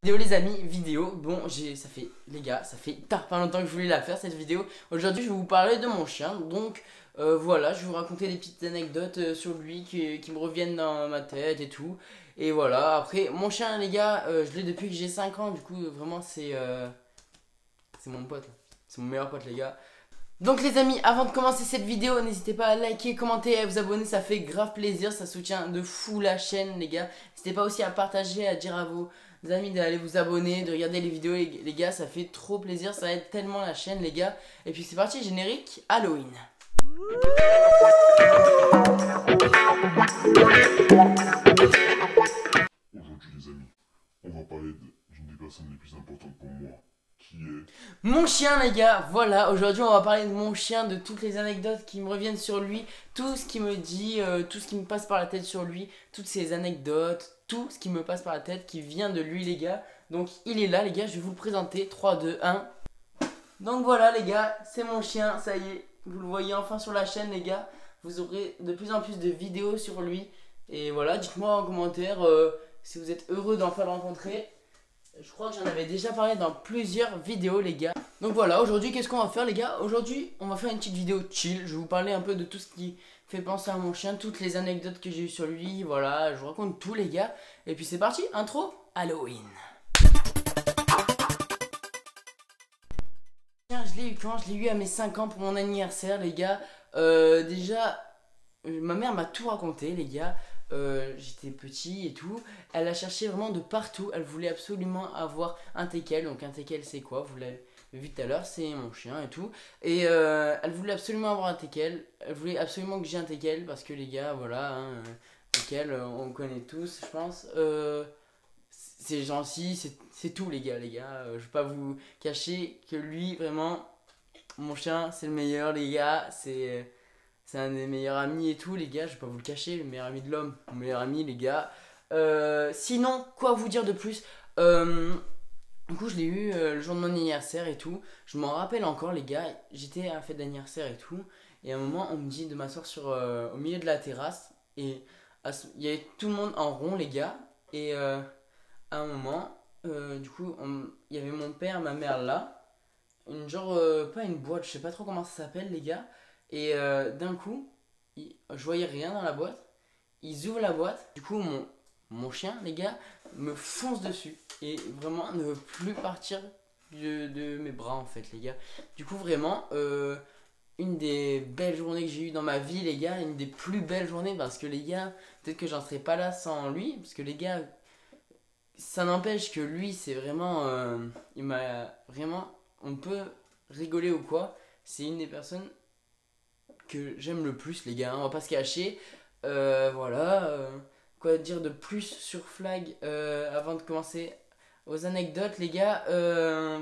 Vidéo les amis, vidéo, bon ça fait les gars, ça fait pas longtemps que je voulais la faire cette vidéo. Aujourd'hui je vais vous parler de mon chien, donc voilà, je vais vous raconter des petites anecdotes sur lui qui me reviennent dans ma tête et tout. Et voilà, après mon chien les gars, je l'ai depuis que j'ai 5 ans, du coup vraiment c'est mon pote, c'est mon meilleur pote les gars. Donc les amis, avant de commencer cette vidéo, n'hésitez pas à liker, commenter et à vous abonner, ça fait grave plaisir, ça soutient de fou la chaîne les gars. N'hésitez pas aussi à partager, à dire à vos amis d'aller vous abonner, de regarder les vidéos les gars, ça fait trop plaisir, ça aide tellement la chaîne les gars. Et puis c'est parti, générique Halloween. Aujourd'hui les amis, on va parler d'une des personnes les plus importantes pour moi, qui est... Mon chien les gars, voilà, aujourd'hui on va parler de mon chien, de toutes les anecdotes qui me reviennent sur lui, tout ce qu'il me dit, tout ce qui me passe par la tête sur lui, toutes ces anecdotes, tout ce qui me passe par la tête qui vient de lui les gars. Donc il est là les gars, je vais vous le présenter, 3, 2, 1. Donc voilà les gars, c'est mon chien, ça y est, vous le voyez enfin sur la chaîne les gars. Vous aurez de plus en plus de vidéos sur lui. Et voilà, dites-moi en commentaire si vous êtes heureux d'enfin le rencontrer. Je crois que j'en avais déjà parlé dans plusieurs vidéos les gars. Donc voilà, aujourd'hui qu'est-ce qu'on va faire les gars? Aujourd'hui on va faire une petite vidéo chill. Je vais vous parler un peu de tout ce qui fait penser à mon chien, toutes les anecdotes que j'ai eues sur lui. Voilà, je vous raconte tout les gars. Et puis c'est parti, intro Halloween. Je l'ai eu quand? Je l'ai eu à mes 5 ans pour mon anniversaire les gars. Déjà, ma mère m'a tout raconté les gars. J'étais petit et tout. Elle a cherché vraiment de partout. Elle voulait absolument avoir un teckel. Donc un teckel c'est quoi? Vous l'avez vu tout à l'heure, c'est mon chien et tout. Et elle voulait absolument avoir un teckel. Elle voulait absolument que j'ai un teckel parce que les gars, voilà, hein, teckel, on connaît tous, je pense. C'est gentil, c'est tout les gars. Je vais pas vous cacher que lui, vraiment, mon chien, c'est le meilleur les gars. C'est un des meilleurs amis et tout, les gars, je vais pas vous le cacher, le meilleur ami de l'homme, mon meilleur ami, les gars. Sinon, quoi vous dire de plus? Du coup, je l'ai eu le jour de mon anniversaire et tout. Je m'en rappelle encore, les gars, j'étais à la fête d'anniversaire et tout. Et à un moment, on me dit de m'asseoir au milieu de la terrasse. Et il y avait tout le monde en rond, les gars. Et à un moment, du coup, il y avait mon père, ma mère là. Une genre, pas une boîte, je sais pas trop comment ça s'appelle, les gars. Et d'un coup, je voyais rien dans la boîte. Ils ouvrent la boîte. Du coup, mon chien, les gars, me fonce dessus. Et vraiment, ne veut plus partir de mes bras, en fait, les gars. Du coup, vraiment, une des belles journées que j'ai eues dans ma vie, les gars. Une des plus belles journées. Parce que, les gars, peut-être que j'en serais pas là sans lui. Parce que, les gars, ça n'empêche que lui, c'est vraiment... il m'a vraiment... On peut rigoler ou quoi. C'est une des personnes que j'aime le plus les gars, on va pas se cacher. Voilà, quoi dire de plus sur Flag avant de commencer aux anecdotes les gars.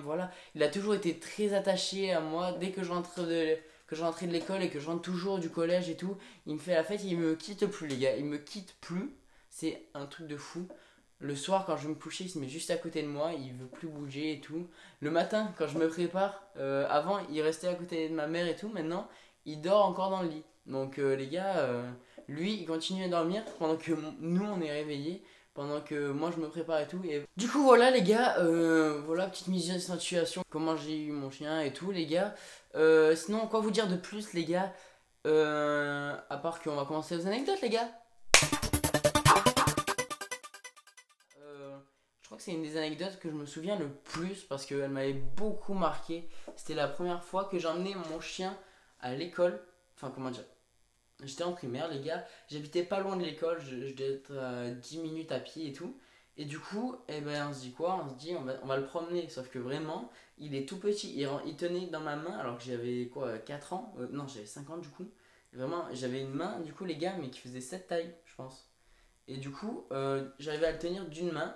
Voilà, il a toujours été très attaché à moi. Dès que je rentrais de l'école et que je rentre toujours du collège et tout, il me fait la fête, il me quitte plus les gars, il me quitte plus. C'est un truc de fou. Le soir quand je me coucher, il se met juste à côté de moi, il veut plus bouger et tout. Le matin quand je me prépare, avant il restait à côté de ma mère et tout, maintenant il dort encore dans le lit. Donc les gars, lui il continue à dormir pendant que nous on est réveillés, pendant que moi je me prépare et tout. Et du coup voilà les gars, voilà petite mise en situation, comment j'ai eu mon chien et tout les gars. Sinon quoi vous dire de plus les gars, à part qu'on va commencer aux anecdotes les gars. Je crois que c'est une des anecdotes que je me souviens le plus parce qu'elle m'avait beaucoup marqué. C'était la première fois que j'emmenais mon chien à l'école. Enfin, comment dire? J'étais en primaire, les gars. J'habitais pas loin de l'école. Je devais être à 10 minutes à pied et tout. Et du coup, eh ben, on se dit quoi? On se dit, on va le promener. Sauf que vraiment, il est tout petit. Il tenait dans ma main alors que j'avais quoi, 4 ans? Non, j'avais 5 ans du coup. Et vraiment, j'avais une main, du coup, les gars, mais qui faisait cette taille, je pense. Et du coup, j'arrivais à le tenir d'une main.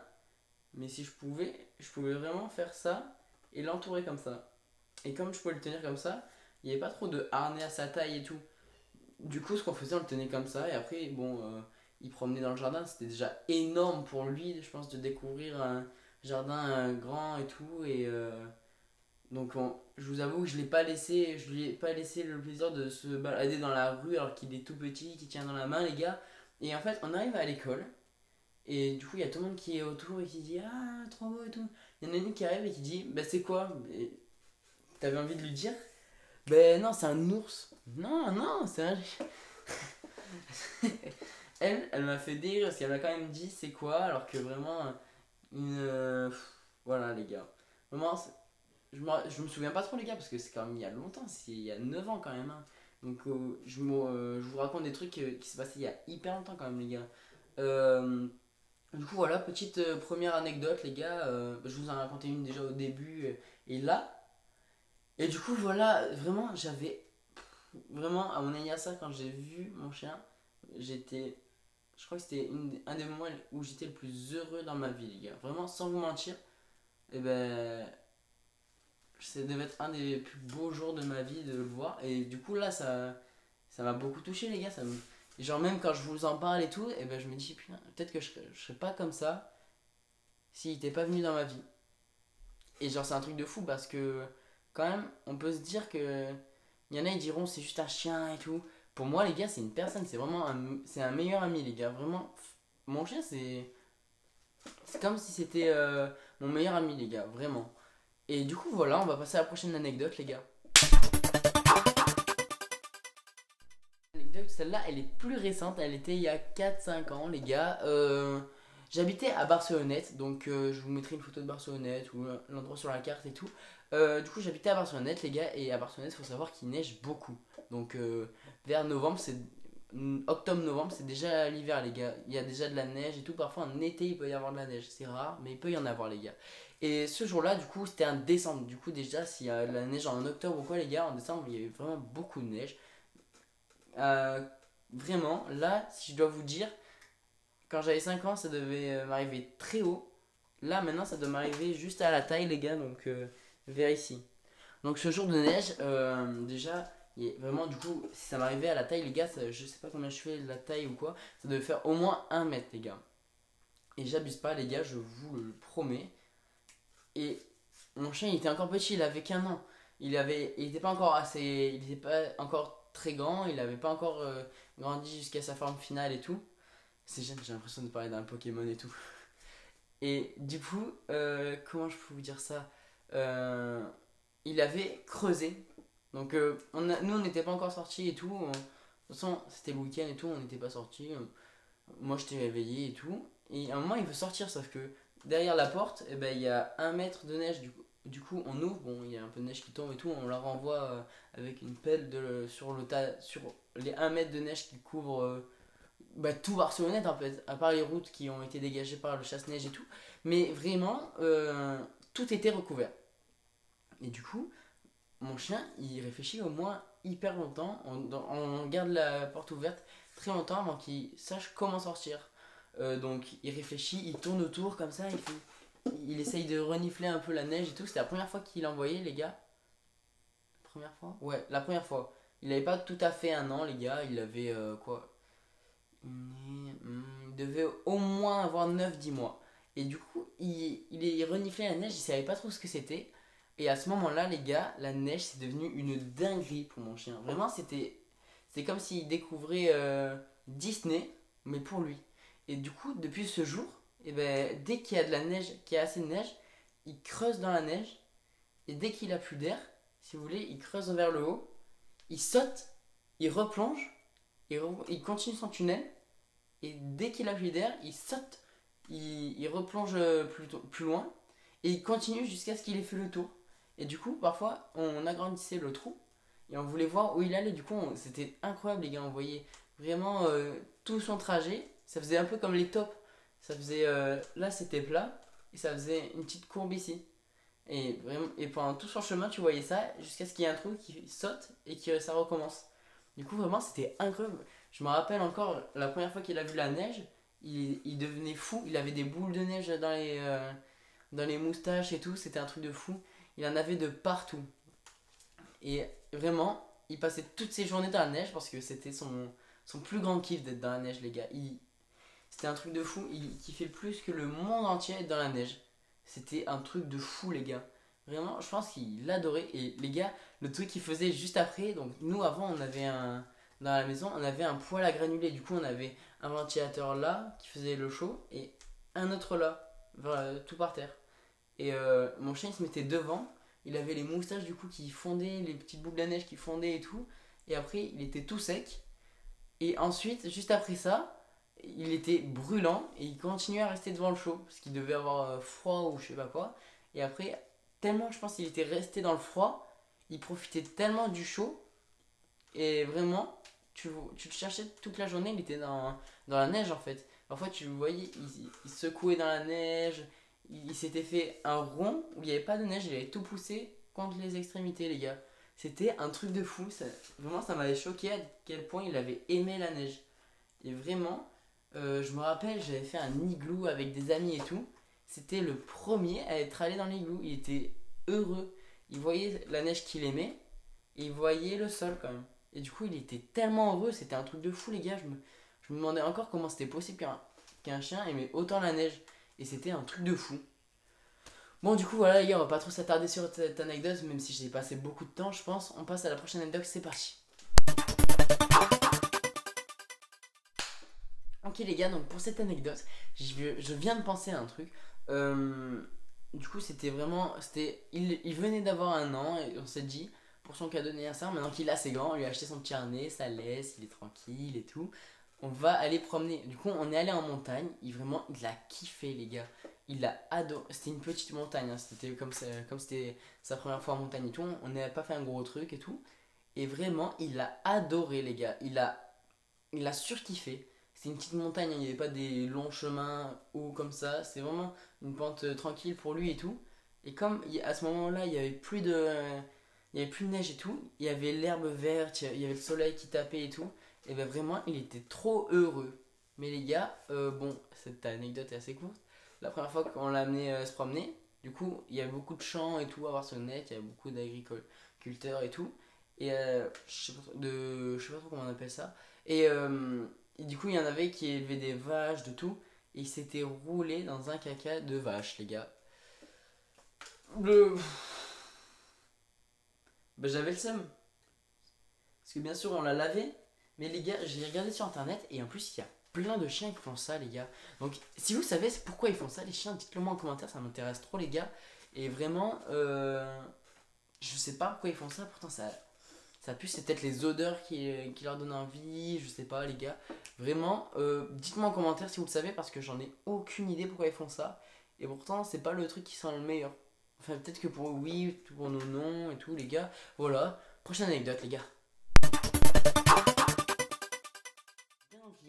Mais si je pouvais vraiment faire ça et l'entourer comme ça. Et comme je pouvais le tenir comme ça, il n'y avait pas trop de harnais à sa taille et tout. Du coup, ce qu'on faisait, on le tenait comme ça. Et après, bon, il promenait dans le jardin. C'était déjà énorme pour lui, je pense, de découvrir un jardin grand et tout. Et donc, je vous avoue que je lui ai pas laissé le plaisir de se balader dans la rue alors qu'il est tout petit, qu'il tient dans la main, les gars. Et en fait, on arrive à l'école. Et du coup, il y a tout le monde qui est autour et qui dit ah, trop beau et tout. Il y en a une qui arrive et qui dit bah, c'est quoi? Et t'avais envie de lui dire ben non, c'est un ours. Non, non, c'est un. Elle m'a fait délire parce qu'elle m'a quand même dit c'est quoi, alors que vraiment, une. Voilà, les gars. Vraiment, je me souviens pas trop, les gars, parce que c'est quand même il y a longtemps, c'est il y a 9 ans quand même. Hein. Donc, je vous raconte des trucs qui s'est passé il y a hyper longtemps quand même, les gars. Euh, du coup, voilà, petite première anecdote, les gars. Je vous en ai raconté une déjà au début et là. Et du coup, voilà, vraiment, j'avais. Vraiment, à mon anniversaire, quand j'ai vu mon chien, j'étais. Je crois que c'était un des moments où j'étais le plus heureux dans ma vie, les gars. Vraiment, sans vous mentir. Et ben. Ça devait être un des plus beaux jours de ma vie de le voir. Et du coup, là, ça m'a beaucoup touché, les gars. Et genre, même quand je vous en parle et tout, et ben, je me dis, putain, peut-être que je serais pas comme ça s'il était pas venu dans ma vie. Et genre, c'est un truc de fou parce que, quand même, on peut se dire que. Il y en a, ils diront, c'est juste un chien et tout. Pour moi, les gars, c'est une personne. C'est vraiment c'est un meilleur ami, les gars. Vraiment, mon chien, c'est comme si c'était mon meilleur ami, les gars. Vraiment. Et du coup, voilà, on va passer à la prochaine anecdote, les gars. L'anecdote, celle-là, elle est plus récente. Elle était il y a 4 5 ans, les gars. J'habitais à Barcelonnette, donc je vous mettrai une photo de Barcelonnette ou l'endroit sur la carte et tout. Du coup, j'habitais à Barcelonnette, les gars, et à Barcelonnette, il faut savoir qu'il neige beaucoup. Donc, vers novembre, c'est octobre-novembre, c'est déjà l'hiver, les gars. Il y a déjà de la neige et tout. Parfois, en été, il peut y avoir de la neige. C'est rare, mais il peut y en avoir, les gars. Et ce jour-là, du coup, c'était un décembre. Du coup, déjà, s'il y a de la neige en octobre ou quoi, les gars, en décembre, il y avait vraiment beaucoup de neige. Euh, Vraiment, là, si je dois vous dire, quand j'avais 5 ans, ça devait m'arriver très haut. Là, maintenant, ça doit m'arriver juste à la taille, les gars, donc vers ici. Donc, ce jour de neige, déjà, vraiment, du coup, si ça m'arrivait à la taille, les gars, je sais pas combien je fais de la taille ou quoi, ça devait faire au moins 1 mètre, les gars. Et j'abuse pas, les gars, je vous le promets. Et mon chien, il était encore petit, il avait qu'un an. Il était pas encore assez, il était pas encore très grand, il avait pas encore grandi jusqu'à sa forme finale et tout. C'est jeune, j'ai l'impression de parler d'un Pokémon et tout. Et du coup, comment je peux vous dire ça? Euh, il avait creusé. Donc, nous, on n'était pas encore sortis et tout. De toute façon, c'était le week-end et tout, on n'était pas sortis. Moi, j'étais réveillé et tout. Et à un moment, il veut sortir, sauf que derrière la porte, eh ben, il y a 1 mètre de neige. Du coup, on ouvre. Bon, il y a un peu de neige qui tombe et tout. On la renvoie avec une pelle sur le tas, sur les 1 mètre de neige qui couvrent tout Barcelonnette en fait, à part les routes qui ont été dégagées par le chasse-neige et tout. Mais vraiment, tout était recouvert. Et du coup, mon chien, il réfléchit au moins hyper longtemps. On garde la porte ouverte très longtemps avant qu'il sache comment sortir. Donc il réfléchit, il tourne autour comme ça, il essaye de renifler un peu la neige et tout. C'était la première fois qu'il envoyait, les gars. Première fois? Ouais, la première fois. Il avait pas tout à fait un an, les gars. Il avait quoi? Il devait au moins avoir 9 10 mois. Et du coup, il reniflait la neige, il savait pas trop ce que c'était. Et à ce moment-là, les gars, la neige, c'est devenu une dinguerie pour mon chien. Vraiment, c'est comme s'il découvrait Disney, mais pour lui. Et du coup, depuis ce jour, et ben, dès qu'il y a de la neige, qu'il y a assez de neige, il creuse dans la neige. Et dès qu'il a plus d'air, si vous voulez, il creuse vers le haut, il saute, il replonge, il continue son tunnel. Et dès qu'il a plus d'air, il saute, il replonge plus loin. Et il continue jusqu'à ce qu'il ait fait le tour. Et du coup, parfois, on agrandissait le trou et on voulait voir où il allait. Du coup, c'était incroyable, les gars. On voyait vraiment tout son trajet. Ça faisait un peu comme les tops. Ça faisait là, c'était plat et ça faisait une petite courbe ici. Et pendant tout son chemin, tu voyais ça jusqu'à ce qu'il y ait un trou qui saute et que ça recommence. Du coup, vraiment, c'était incroyable. Je me rappelle encore la première fois qu'il a vu la neige, il devenait fou. Il avait des boules de neige dans les moustaches et tout. C'était un truc de fou. Il en avait de partout. Et vraiment, il passait toutes ses journées dans la neige parce que c'était son plus grand kiff d'être dans la neige, les gars. C'était un truc de fou. Il kiffait plus que le monde entier être dans la neige. C'était un truc de fou, les gars. Vraiment, je pense qu'il adorait. Et les gars, le truc qu'il faisait juste après, donc nous avant, dans la maison, on avait un poêle à granulés. Du coup, on avait un ventilateur là qui faisait le chaud. Et un autre là, voilà, tout par terre. Et mon chien il se mettait devant, il avait les moustaches du coup qui fondaient, les petites boucles de neige qui fondaient et tout. Et après il était tout sec. Et ensuite, juste après ça, il était brûlant et il continuait à rester devant le chaud parce qu'il devait avoir froid ou je sais pas quoi. Et après, tellement je pense qu'il était resté dans le froid, il profitait tellement du chaud et vraiment, tu le cherchais toute la journée, il était dans la neige en fait. Parfois, tu le voyais, il secouait dans la neige, il s'était fait un rond où il n'y avait pas de neige, il avait tout poussé contre les extrémités, les gars. C'était un truc de fou, vraiment ça m'avait choqué à quel point il avait aimé la neige. Et vraiment, je me rappelle, j'avais fait un igloo avec des amis et tout. C'était le premier à être allé dans l'igloo, il était heureux. Il voyait la neige qu'il aimait et il voyait le sol quand même. Et du coup, il était tellement heureux, c'était un truc de fou, les gars. Je me demandais encore comment c'était possible qu'un chien aimait autant la neige. Et c'était un truc de fou. Bon, du coup, voilà, les gars, on va pas trop s'attarder sur cette anecdote, même si j'ai passé beaucoup de temps, je pense. On passe à la prochaine anecdote, c'est parti. Ok, les gars, donc pour cette anecdote, je viens de penser à un truc. Du coup, c'était vraiment. Il venait d'avoir 1 an et on s'est dit, pour son cadeau d'anniversaire, maintenant qu'il a ses gants, on lui a acheté son petit harnais, sa laisse, il est tranquille et tout. On va aller promener. Du coup, on est allé en montagne. Il a kiffé, les gars. Il a adoré. C'était une petite montagne. Hein. C'était comme c'était sa première fois en montagne et tout. On n'avait pas fait un gros truc et tout. Et vraiment, il a adoré, les gars. Il a surkiffé. C'est une petite montagne. Il n'y avait pas des longs chemins ou comme ça. C'est vraiment une pente tranquille pour lui et tout. Et comme à ce moment-là, il n'y avait plus de neige et tout. Il y avait l'herbe verte. Il y avait le soleil qui tapait et tout. Et ben vraiment, il était trop heureux. Mais les gars, bon, cette anecdote est assez courte. La première fois qu'on l'a amené se promener, du coup, il y avait beaucoup de champs et tout à voir sur le net. Il y avait beaucoup d'agriculteurs et tout. Et je sais pas trop comment on appelle ça. Et du coup, il y en avait qui élevaient des vaches, de tout. Et il s'était roulé dans un caca de vache, les gars. Ben, j'avais le seum. Parce que bien sûr, on l'a lavé. Mais les gars, j'ai regardé sur internet et en plus il y a plein de chiens qui font ça, les gars. Donc si vous savez pourquoi ils font ça, les chiens, dites-le moi en commentaire, ça m'intéresse trop, les gars. Et vraiment, je sais pas pourquoi ils font ça, pourtant ça pue, c'est peut-être les odeurs qui leur donnent envie, je sais pas, les gars. Vraiment, dites-moi en commentaire si vous le savez parce que j'en ai aucune idée pourquoi ils font ça. Et pourtant, c'est pas le truc qui sent le meilleur. Enfin, peut-être que pour oui, pour nos noms et tout, les gars. Voilà, prochaine anecdote, les gars.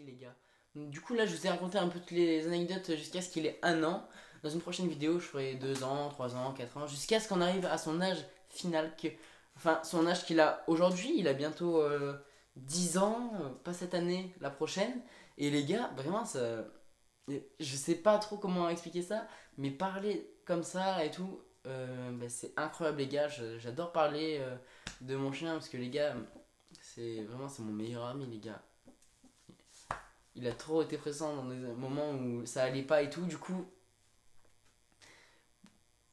Les gars. Donc, du coup là je vous ai raconté un peu toutes les anecdotes jusqu'à ce qu'il ait 1 an. Dans une prochaine vidéo je ferai 2 ans, 3 ans, 4 ans, jusqu'à ce qu'on arrive à son âge final, enfin son âge qu'il a aujourd'hui. Il a bientôt 10 ans, pas cette année, la prochaine. Et les gars, vraiment ça, je sais pas trop comment expliquer ça, mais parler comme ça et tout, c'est incroyable les gars. J'adore parler de mon chien parce que les gars, c'est mon meilleur ami, les gars. Il a trop été présent dans des moments où ça allait pas et tout. Du coup,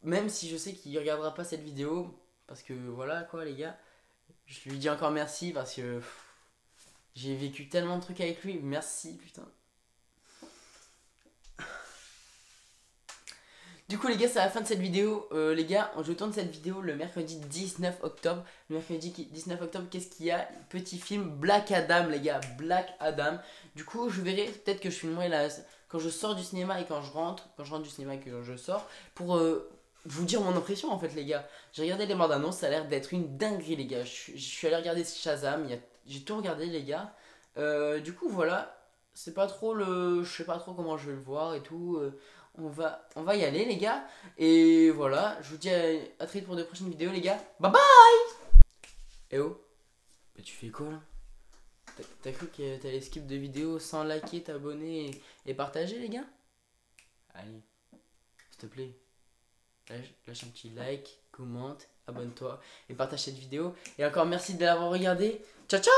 même si je sais qu'il regardera pas cette vidéo, parce que voilà quoi les gars, je lui dis encore merci parce que j'ai vécu tellement de trucs avec lui. Merci putain. Du coup les gars, c'est la fin de cette vidéo. Les gars, je tourne cette vidéo le mercredi 19 octobre. Le mercredi 19 octobre, qu'est-ce qu'il y a? Petit film Black Adam, les gars, Black Adam. Du coup, je verrai, peut-être que je filmerai là, quand je sors du cinéma et quand je rentre du cinéma et que je sors, pour vous dire mon impression en fait, les gars. J'ai regardé les bandes annonces, ça a l'air d'être une dinguerie, les gars. Je suis allé regarder Shazam, j'ai tout regardé, les gars. Du coup, voilà, c'est pas trop je sais pas trop comment je vais le voir et tout. On va y aller, les gars. Et voilà, je vous dis à très vite pour de prochaines vidéos, les gars. Bye bye. Eh oh, mais tu fais quoi là? T'as cru que t'allais skip de vidéos sans liker, t'abonner et partager, les gars? Allez, s'il te plaît, lâche un petit like, commente, abonne-toi et partage cette vidéo. Et encore merci de l'avoir regardé. Ciao ciao.